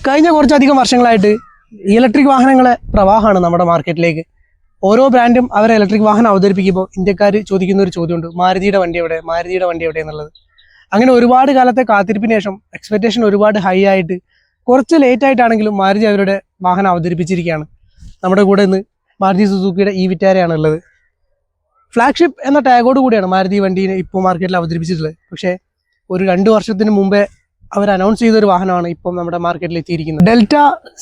കഴിഞ്ഞ കുറച്ചധികം വർഷങ്ങളായിട്ട് ഇലക്ട്രിക് വാഹനങ്ങളെ പ്രവാഹമാണ് നമ്മുടെ മാർക്കറ്റിലേക്ക്. ഓരോ ബ്രാൻഡും അവരെ ഇലക്ട്രിക് വാഹനം അവതരിപ്പിക്കുമ്പോൾ ഇന്ത്യക്കാർ ചോദിക്കുന്ന ഒരു ചോദ്യമുണ്ട്, മാരുതിയുടെ വണ്ടി എവിടെ എന്നുള്ളത്. അങ്ങനെ ഒരുപാട് കാലത്തെ കാത്തിരിപ്പിന് ശേഷം എക്സ്പെക്ടേഷൻ ഒരുപാട് ഹൈ ആയിട്ട് കുറച്ച് ലേറ്റ് ആയിട്ടാണെങ്കിലും മാരുതി അവരുടെ വാഹനം അവതരിപ്പിച്ചിരിക്കുകയാണ്. നമ്മുടെ കൂടെ ഇന്ന് മാരുതി സുസുക്കിയുടെ ഈ വിറ്റാരയാണ് ഉള്ളത്. ഫ്ലാഗ്ഷിപ്പ് എന്ന ടാഗോട് കൂടിയാണ് മാരുതി വണ്ടീനെ ഇപ്പോൾ മാർക്കറ്റിൽ അവതരിപ്പിച്ചിട്ടുള്ളത്. പക്ഷേ ഒരു 2 വർഷത്തിന് മുമ്പേ അവർ അനൗൺസ് ചെയ്തൊരു വാഹനമാണ് ഇപ്പം നമ്മുടെ മാർക്കറ്റിൽ എത്തിയിരിക്കുന്നത്. ഡെൽറ്റ,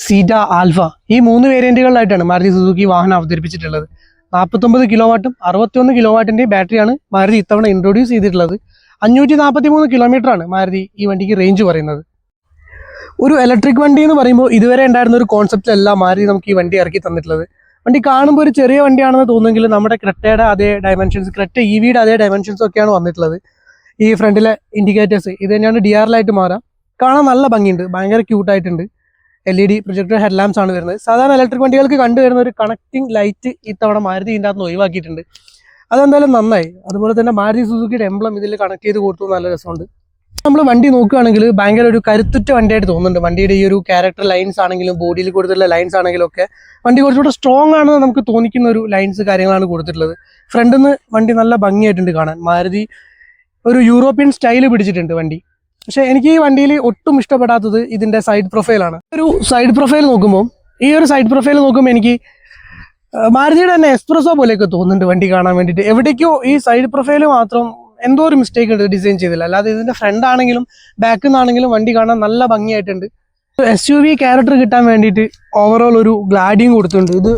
സീറ്റ, ആൽഫ ഈ 3 വേരിയന്റുകളിലായിട്ടാണ് മാരുതി സുസുക്കി വാഹനം അവതരിപ്പിച്ചിട്ടുള്ളത്. 49 കിലോവാട്ടും 61 കിലോവാട്ടിന്റെ ബാറ്ററിയാണ് മാരുതി ഇത്തവണ ഇൻട്രൊഡ്യൂസ് ചെയ്തിട്ടുള്ളത്. 543 കിലോമീറ്ററാണ് മാരുതി ഈ വണ്ടിക്ക് റേഞ്ച് പറയുന്നത്. ഒരു ഇലക്ട്രിക് വണ്ടി എന്ന് പറയുമ്പോൾ ഇതുവരെ ഉണ്ടായിരുന്ന ഒരു കോൺസെപ്റ്റിലല്ല മാരുതി നമുക്ക് ഈ വണ്ടി ഇറക്കി തന്നിട്ടുള്ളത്. വണ്ടി കാണുമ്പോൾ ഒരു ചെറിയ വണ്ടിയാണെന്ന് തോന്നുമെങ്കിൽ നമ്മുടെ ക്രെറ്റയുടെ അതേ ഡയമെൻഷൻസ്, ക്രെറ്റ EVയുടെ അതേ ഡയമെൻഷൻസ് ഒക്കെയാണ് വന്നിട്ടുള്ളത്. ഈ ഫ്രണ്ടിലെ ഇൻഡിക്കേറ്റേഴ്സ് ഇത് തന്നെയാണ് DRL ആയിട്ട് മാറാം. കാണാൻ നല്ല ഭംഗിയുണ്ട്, ഭയങ്കര ക്യൂട്ടായിട്ടുണ്ട്. LED പ്രൊജക്ടർ ഹെഡ് ലാംപ്സ് ആണ് വരുന്നത്. സാധാരണ ഇലക്ട്രിക് വണ്ടികൾക്ക് കണ്ടുവരുന്ന ഒരു കണക്റ്റിംഗ് ലൈറ്റ് ഇത്തവണ മാരുതി ഇതിൻ്റെ അകത്ത് ഒഴിവാക്കിയിട്ടുണ്ട്. അതെന്തായാലും നന്നായി. അതുപോലെ തന്നെ മാരുതി സുസുക്കിയുടെ എംബ്ലം ഇതിൽ കണക്ട് ചെയ്ത് കൊടുത്തു, നല്ല രസമുണ്ട്. നമ്മൾ വണ്ടി നോക്കുകയാണെങ്കിൽ ഭയങ്കര ഒരു കരുത്തുറ്റ വണ്ടിയായിട്ട് തോന്നുന്നുണ്ട്. വണ്ടിയുടെ ഈ ഒരു ക്യാരക്ടർ ലൈൻസ് ആണെങ്കിലും ബോഡിയിൽ കൊടുത്തിട്ടുള്ള ലൈൻസ് ആണെങ്കിലും ഒക്കെ വണ്ടി കുറച്ചുകൂടെ സ്ട്രോങ് ആണെന്ന് നമുക്ക് തോന്നിക്കുന്ന ഒരു ലൈൻസ് കാര്യങ്ങളാണ് കൊടുത്തിട്ടുള്ളത്. ഫ്രണ്ടിൽ നിന്ന് വണ്ടി നല്ല ഭംഗിയായിട്ടുണ്ട് കാണാൻ. മാരുതി ഒരു യൂറോപ്യൻ സ്റ്റൈല് പിടിച്ചിട്ടുണ്ട് വണ്ടി. പക്ഷേ എനിക്ക് ഈ വണ്ടിയിൽ ഒട്ടും ഇഷ്ടപ്പെടാത്തത് ഇതിൻ്റെ സൈഡ് പ്രൊഫൈലാണ്. സൈഡ് പ്രൊഫൈൽ നോക്കുമ്പോൾ എനിക്ക് മാരുതിയുടെ തന്നെ എക്സ്പ്രസോ പോലെയൊക്കെ തോന്നുന്നുണ്ട് വണ്ടി കാണാൻ വേണ്ടിയിട്ട്. എവിടേക്കോ ഈ സൈഡ് പ്രൊഫൈൽ മാത്രം എന്തോ ഒരു മിസ്റ്റേക്ക് ഉണ്ട്, ഡിസൈൻ ചെയ്തില്ല. അല്ലാതെ ഇതിൻ്റെ ഫ്രണ്ട് ആണെങ്കിലും ബാക്കിൽ നിന്നാണെങ്കിലും വണ്ടി കാണാൻ നല്ല ഭംഗിയായിട്ടുണ്ട്. SUV ക്യാരക്ടർ കിട്ടാൻ വേണ്ടിയിട്ട് ഓവറോൾ ഒരു ഗ്ലാഡിയും കൊടുത്തിട്ടുണ്ട്. ഇത്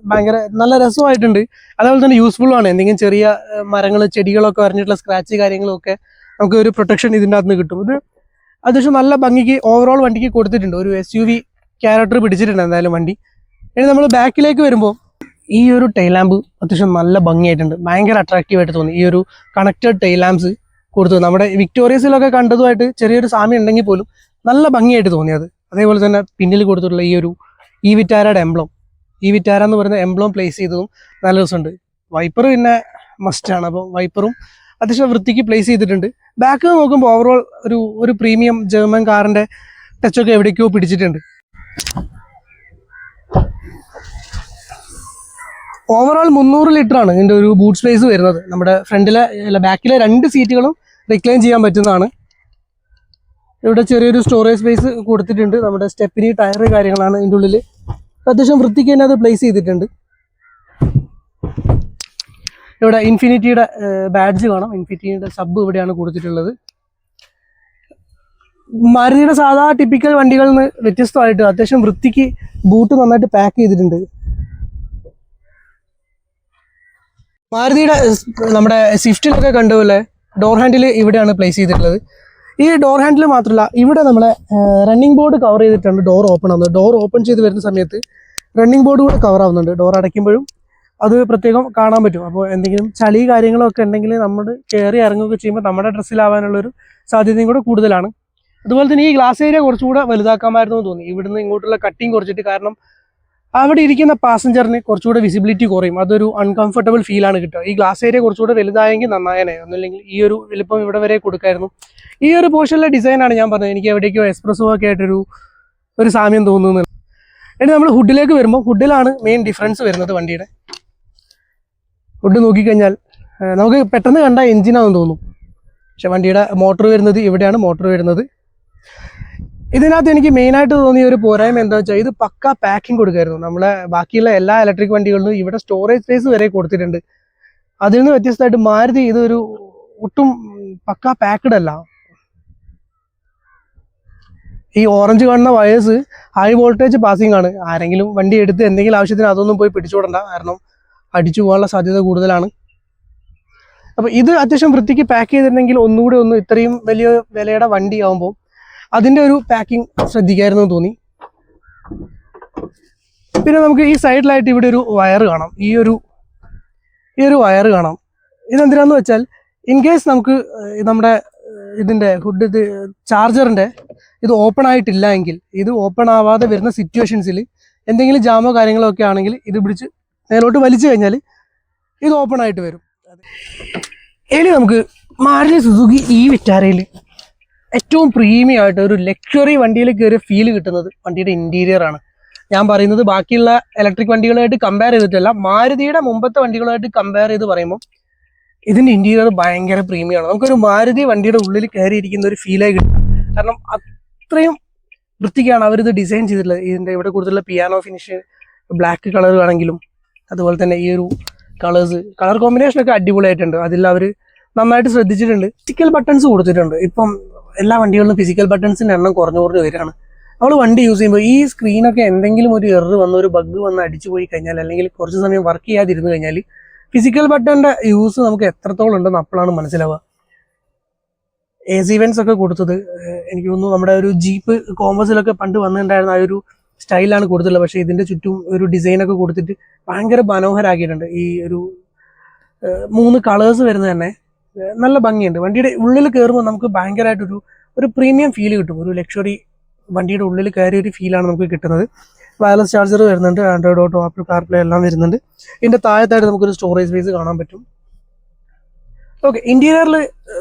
ഭയങ്കര നല്ല രസമായിട്ടുണ്ട്. അതേപോലെ തന്നെ യൂസ്ഫുൾ ആണ്. എന്തെങ്കിലും ചെറിയ മരങ്ങൾ, ചെടികളൊക്കെ വരഞ്ഞിട്ടുള്ള സ്ക്രാച്ച് കാര്യങ്ങളൊക്കെ നമുക്ക് ഒരു പ്രൊട്ടക്ഷൻ ഇതിൻ്റെ അകത്ത് നിന്ന് കിട്ടും. ഇത് അത്യാവശ്യം നല്ല ഭംഗിക്ക് ഓവറോൾ വണ്ടിക്ക് കൊടുത്തിട്ടുണ്ട്. ഒരു SUV ക്യാരക്ടർ പിടിച്ചിട്ടുണ്ട് എന്തായാലും വണ്ടി. ഇനി നമ്മൾ ബാക്കിലേക്ക് വരുമ്പോൾ ഈ ഒരു ടൈൽ ലാമ്പ് അത്യാവശ്യം നല്ല ഭംഗിയായിട്ടുണ്ട്, ഭയങ്കര അട്രാക്റ്റീവായിട്ട് തോന്നി. ഈ ഒരു കണക്റ്റഡ് ടൈൽ ലാംപ്സ് കൊടുത്തു നമ്മുടെ വിക്ടോറിയസിലൊക്കെ കണ്ടതുമായിട്ട് ചെറിയൊരു സാമ്യം ഉണ്ടെങ്കിൽ പോലും നല്ല ഭംഗിയായിട്ട് തോന്നിയത്. അതേപോലെ തന്നെ പിന്നിൽ കൊടുത്തിട്ടുള്ള ഈ ഒരു ഈ വിറ്റാരയുടെ എംബ്ലം, ഈ വിറ്റാര എന്ന് പറയുന്ന എംബ്ലം പ്ലേസ് ചെയ്തതും നല്ല രസമുണ്ട്. വൈപ്പർ പിന്നെ മസ്റ്റാണ്, അപ്പോൾ വൈപ്പറും അത്യാവശ്യം വൃത്തിക്ക് പ്ലേസ് ചെയ്തിട്ടുണ്ട്. ബാക്ക് നോക്കുമ്പോൾ ഓവറോൾ ഒരു പ്രീമിയം ജർമ്മൻ കാറിൻ്റെ ടച്ചൊക്കെ എവിടേക്കോ പിടിച്ചിട്ടുണ്ട്. ഓവറോൾ 300 ലിറ്ററാണ് ഇതിൻ്റെ ഒരു ബൂട്ട് സ്പേസ് വരുന്നത്. നമ്മുടെ ബാക്കിലെ 2 സീറ്റുകളും റിക്ലൈൻ ചെയ്യാൻ പറ്റുന്നതാണ്. ഇവിടെ ചെറിയൊരു സ്റ്റോറേജ് സ്പേസ് കൊടുത്തിട്ടുണ്ട്. നമ്മുടെ സ്റ്റെപ്പിനി ടയർ കാര്യങ്ങളാണ് ഇതിൻ്റെ ഉള്ളിൽ. അത്യാവശ്യം വൃത്തിക്ക് തന്നെ അത് പ്ലേസ് ചെയ്തിട്ടുണ്ട്. ഇവിടെ ഇൻഫിനിറ്റിയുടെ ബാഡ്ജ് കാണാം. ഇൻഫിനിറ്റിയുടെ സബ് ഇവിടെയാണ് കൊടുത്തിട്ടുള്ളത്. മാരുതിയുടെ സാധാ ടിപ്പിക്കൽ വണ്ടികളിൽ നിന്ന് വ്യത്യസ്തമായിട്ട് അത്യാവശ്യം വൃത്തിക്ക് ബൂട്ട് നന്നായിട്ട് പാക്ക് ചെയ്തിട്ടുണ്ട്. മാരുതിയുടെ നമ്മുടെ സ്വിഫ്റ്റിലൊക്കെ കണ്ടുപോലെ ഡോർ ഹാൻഡിൽ ഇവിടെയാണ് പ്ലേസ് ചെയ്തിട്ടുള്ളത്. ഈ ഡോർ ഹാൻഡിൽ മാത്രമല്ല, ഇവിടെ നമ്മളെ റണ്ണിങ് ബോർഡ് കവർ ചെയ്തിട്ടുണ്ട്. ഡോർ ഓപ്പൺ ആവുന്നത്, ഡോർ ഓപ്പൺ ചെയ്ത് വരുന്ന സമയത്ത് റണ്ണിങ് ബോർഡ് കൂടെ കവർ ആവുന്നുണ്ട്. ഡോർ അടയ്ക്കുമ്പോഴും അത് പ്രത്യേകം കാണാൻ പറ്റും. അപ്പോൾ എന്തെങ്കിലും ചളി കാര്യങ്ങളൊക്കെ ഉണ്ടെങ്കിൽ നമ്മൾ കയറി ഇറങ്ങുകയൊക്കെ ചെയ്യുമ്പോൾ നമ്മുടെ ഡ്രസ്സിലാവാനുള്ളൊരു സാധ്യതയും കൂടെ കൂടുതലാണ്. അതുപോലെ തന്നെ ഈ ഗ്ലാസ് ഏരിയ കുറച്ചുകൂടെ വലുതാക്കാമായിരുന്നു എന്ന് തോന്നി. ഇവിടുന്ന് ഇങ്ങോട്ടുള്ള കട്ടിങ് കുറച്ചിട്ട്, കാരണം അവിടെ ഇരിക്കുന്ന പാസഞ്ചറിന് കുറച്ചുകൂടെ വിസിബിലിറ്റി കുറയും. അതൊരു അൺകംഫർട്ടബിൾ ഫീലാണ് കിട്ടുക. ഈ ഗ്ലാസ് ഏരിയ കുറച്ചുകൂടെ വലുതായെങ്കിൽ നന്നായനെ. ഒന്നുമില്ലെങ്കിൽ ഈ ഒരു വലിപ്പം ഇവിടെ വരെ കൊടുക്കായിരുന്നു. ഈ ഒരു പോർഷനിലെ ഡിസൈനാണ് ഞാൻ പറഞ്ഞത് എനിക്ക് എവിടേക്കോ എക്സ്പ്രസോ ഒക്കെ ആയിട്ടൊരു സാമ്യം തോന്നുന്നത്. ഇനി നമ്മൾ ഹുഡിലേക്ക് വരുമ്പോൾ ഹുഡിലാണ് മെയിൻ ഡിഫറൻസ് വരുന്നത് വണ്ടിയുടെ. ഹുഡ് നോക്കിക്കഴിഞ്ഞാൽ നമുക്ക് പെട്ടെന്ന് കണ്ട എഞ്ചിനാണെന്ന് തോന്നും. പക്ഷെ വണ്ടിയുടെ മോട്ടോർ വരുന്നത് ഇവിടെയാണ്. മോട്ടോർ വരുന്നത് ഇതിനകത്ത് എനിക്ക് മെയിനായിട്ട് തോന്നിയ ഒരു പോരായ്മ എന്താ വെച്ചാൽ ഇത് പക്ക പാക്കിംഗ് കൊടുക്കായിരുന്നു. നമ്മളെ ബാക്കിയുള്ള എല്ലാ ഇലക്ട്രിക് വണ്ടികളിലും ഇവിടെ സ്റ്റോറേജ് സ്പേസ് വരെ കൊടുത്തിട്ടുണ്ട്. അതിൽ നിന്ന് വ്യത്യസ്തമായിട്ട് മാരുതി ഇതൊരു ഒട്ടും പക്ക പാക്ക്ഡ് അല്ല. ഈ ഓറഞ്ച് കാണുന്ന വയേഴ്സ് ഹൈ വോൾട്ടേജ് പാസിംഗ് ആണ്. ആരെങ്കിലും വണ്ടി എടുത്ത് എന്തെങ്കിലും ആവശ്യത്തിന് അതൊന്നും പോയി പിടിച്ചുവിടണ്ട, കാരണം അടിച്ചു പോകാനുള്ള സാധ്യത കൂടുതലാണ്. അപ്പോൾ ഇത് അത്യാവശ്യം വൃത്തിക്ക് പാക്ക് ചെയ്തിരുന്നെങ്കിൽ ഒന്നുകൂടി ഇത്രയും വലിയ വിലയുടെ വണ്ടി ആകുമ്പോൾ അതിൻ്റെ ഒരു പാക്കിംഗ് ശ്രദ്ധിക്കായിരുന്നു തോന്നി. പിന്നെ നമുക്ക് ഈ സൈഡിലായിട്ട് ഇവിടെ ഒരു വയർ കാണാം. ഈ ഒരു വയർ കാണാം. ഇതെന്തിനാന്ന് വെച്ചാൽ ഇൻ കേസ് നമുക്ക് നമ്മുടെ ഇതിൻ്റെ ചാർജറിൻ്റെ ഇത് ഓപ്പൺ ആയിട്ടില്ല എങ്കിൽ, ഇത് ഓപ്പൺ ആവാതെ വരുന്ന സിറ്റുവേഷൻസിൽ എന്തെങ്കിലും ജാമോ കാര്യങ്ങളോ ഒക്കെ ആണെങ്കിൽ ഇത് പിടിച്ച് നേരോട്ട് വലിച്ചു കഴിഞ്ഞാൽ ഇത് ഓപ്പൺ ആയിട്ട് വരും. ഇനി നമുക്ക് മാരുതി സുസുക്കി ഈ വിറ്റാരയിൽ ഏറ്റവും പ്രീമിയം ആയിട്ട് ഒരു ലക്ഷറി വണ്ടിയിൽ കയറിയ ഫീൽ കിട്ടുന്നത് വണ്ടിയുടെ ഇന്റീരിയർ ആണ്. ഞാൻ പറയുന്നത് ബാക്കിയുള്ള ഇലക്ട്രിക് വണ്ടികളായിട്ട് കമ്പയർ ചെയ്തിട്ടല്ല, മാരുതിയുടെ മുമ്പത്തെ വണ്ടികളായിട്ട് കമ്പയർ ചെയ്ത് പറയുമ്പോൾ ഇതിന്റെ ഇന്റീരിയർ ഭയങ്കര പ്രീമിയം ആണ്. നമുക്കൊരു മാരുതി വണ്ടിയുടെ ഉള്ളിൽ കയറിയിരിക്കുന്ന ഒരു ഫീലായി കിട്ടും. കാരണം അത്രയും വൃത്തിക്കാണ് അവരിത് ഡിസൈൻ ചെയ്തിട്ടുള്ളത്. ഇതിന്റെ ഇവിടെ കൂടുതലുള്ള പിയാനോ ഫിനിഷ്, ബ്ലാക്ക് കളർ ആണെങ്കിലും അതുപോലെ തന്നെ ഈ ഒരു കളർ കോമ്പിനേഷൻ ഒക്കെ അടിപൊളിയായിട്ടുണ്ട്. അതിൽ അവർ നന്നായിട്ട് ശ്രദ്ധിച്ചിട്ടുണ്ട്. ഫിസിക്കൽ ബട്ടൺസ് കൊടുത്തിട്ടുണ്ട്. ഇപ്പം എല്ലാ വണ്ടികളിലും ഫിസിക്കൽ ബട്ടൺസിന്റെ എണ്ണം കുറഞ്ഞു വരികയാണ്. നമ്മൾ വണ്ടി യൂസ് ചെയ്യുമ്പോൾ ഈ സ്ക്രീനൊക്കെ എന്തെങ്കിലും ഒരു എറർ വന്ന് ഒരു ബഗ് വന്ന് അടിച്ചു പോയി കഴിഞ്ഞാൽ, അല്ലെങ്കിൽ കുറച്ച് സമയം വർക്ക് ചെയ്യാതിരുന്നു കഴിഞ്ഞാൽ ഫിസിക്കൽ ബട്ടന്റെ യൂസ് നമുക്ക് എത്രത്തോളം ഉണ്ടെന്ന് അപ്പോഴാണ് മനസ്സിലാവുക. AC വെന്റ്സ് ഒക്കെ കൊടുത്തത് എനിക്ക് തോന്നുന്നു നമ്മുടെ ഒരു ജീപ്പ് കോമ്പസിലൊക്കെ പണ്ട് വന്നിട്ടുണ്ടായിരുന്ന ആ ഒരു സ്റ്റൈലാണ് കൊടുത്തിട്ടുള്ളത്. പക്ഷേ ഇതിന്റെ ചുറ്റും ഒരു ഡിസൈനൊക്കെ കൊടുത്തിട്ട് ഭയങ്കര മനോഹരമാക്കിയിട്ടുണ്ട്. ഈ ഒരു 3 കളേഴ്സ് വരുന്നത് തന്നെ നല്ല ഭംഗിയുണ്ട്. വണ്ടിയുടെ ഉള്ളിൽ കയറുമ്പോൾ നമുക്ക് ഭയങ്കരമായിട്ടൊരു പ്രീമിയം ഫീൽ കിട്ടും. ഒരു ലക്ഷറി വണ്ടിയുടെ ഉള്ളിൽ കയറിയ ഒരു ഫീലാണ് നമുക്ക് കിട്ടുന്നത്. വയർലെസ് ചാർജർ വരുന്നുണ്ട്, ആൻഡ്രോയിഡ് ഓട്ടോ, ആപ്പിൾ കാർപ്ലേ എല്ലാം വരുന്നുണ്ട്. ഇതിന്റെ താഴത്തായിട്ട് നമുക്കൊരു സ്റ്റോറേജ് സ്പേസ് കാണാൻ പറ്റും. ഓക്കെ, ഇന്റീരിയറിൽ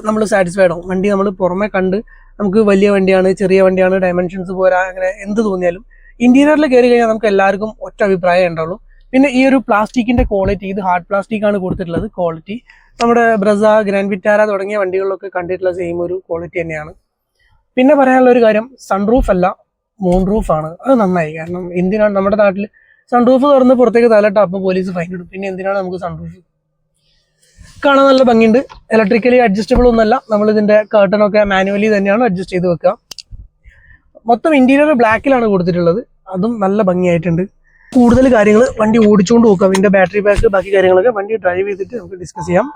നമ്മൾ സാറ്റിസ്ഫൈഡ് ആവും. വണ്ടി നമ്മൾ പുറമെ കണ്ട് നമുക്ക് വലിയ വണ്ടിയാണ്, ചെറിയ വണ്ടിയാണ്, ഡയമെൻഷൻസ് പോരാ, അങ്ങനെ എന്ത് തോന്നിയാലും ഇന്റീരിയറിൽ കയറി കഴിഞ്ഞാൽ നമുക്ക് എല്ലാവർക്കും ഒറ്റ അഭിപ്രായം ഉണ്ടാവുള്ളൂ. പിന്നെ ഈ ഒരു പ്ലാസ്റ്റിക്കിന്റെ ക്വാളിറ്റി, ഇത് ഹാർഡ് പ്ലാസ്റ്റിക് ആണ് കൊടുത്തിട്ടുള്ളത്. ക്വാളിറ്റി നമ്മുടെ ബ്രസ, ഗ്രാൻഡ് വിറ്റാര തുടങ്ങിയ വണ്ടികളിലൊക്കെ കണ്ടിട്ടുള്ള സെയിം ഒരു ക്വാളിറ്റി തന്നെയാണ്. പിന്നെ പറയാനുള്ള ഒരു കാര്യം, സൺറൂഫ് അല്ല മൂൺ റൂഫ് ആണ്. അത് നന്നായി. കാരണം എന്തിനാണ് നമ്മുടെ നാട്ടിൽ സൺറൂഫ് തുറന്ന് പുറത്തേക്ക് തലട്ട അപ്പോൾ പോലീസ് ഫൈൻ ഇടും. പിന്നെ എന്തിനാണ് നമുക്ക് സൺറൂഫ്? കാണാൻ നല്ല ഭംഗിയുണ്ട്. ഇലക്ട്രിക്കലി അഡ്ജസ്റ്റബിൾ ഒന്നല്ല, നമ്മൾ ഇതിന്റെ കർട്ടനൊക്കെ മാനുവലി തന്നെയാണ് അഡ്ജസ്റ്റ് ചെയ്ത് വെക്കുക. മൊത്തം ഇന്റീരിയർ ബ്ലാക്കിലാണ് കൊടുത്തിട്ടുള്ളത്. അതും നല്ല ഭംഗിയായിട്ടുണ്ട്. കൂടുതൽ കാര്യങ്ങൾ വണ്ടി ഓടിച്ചുകൊണ്ട് നോക്കാം. ഇതിന്റെ ബാറ്ററി പാക്ക്, ബാക്കി കാര്യങ്ങളൊക്കെ വണ്ടി ഡ്രൈവ് ചെയ്തിട്ട് നമുക്ക് ഡിസ്കസ് ചെയ്യാം.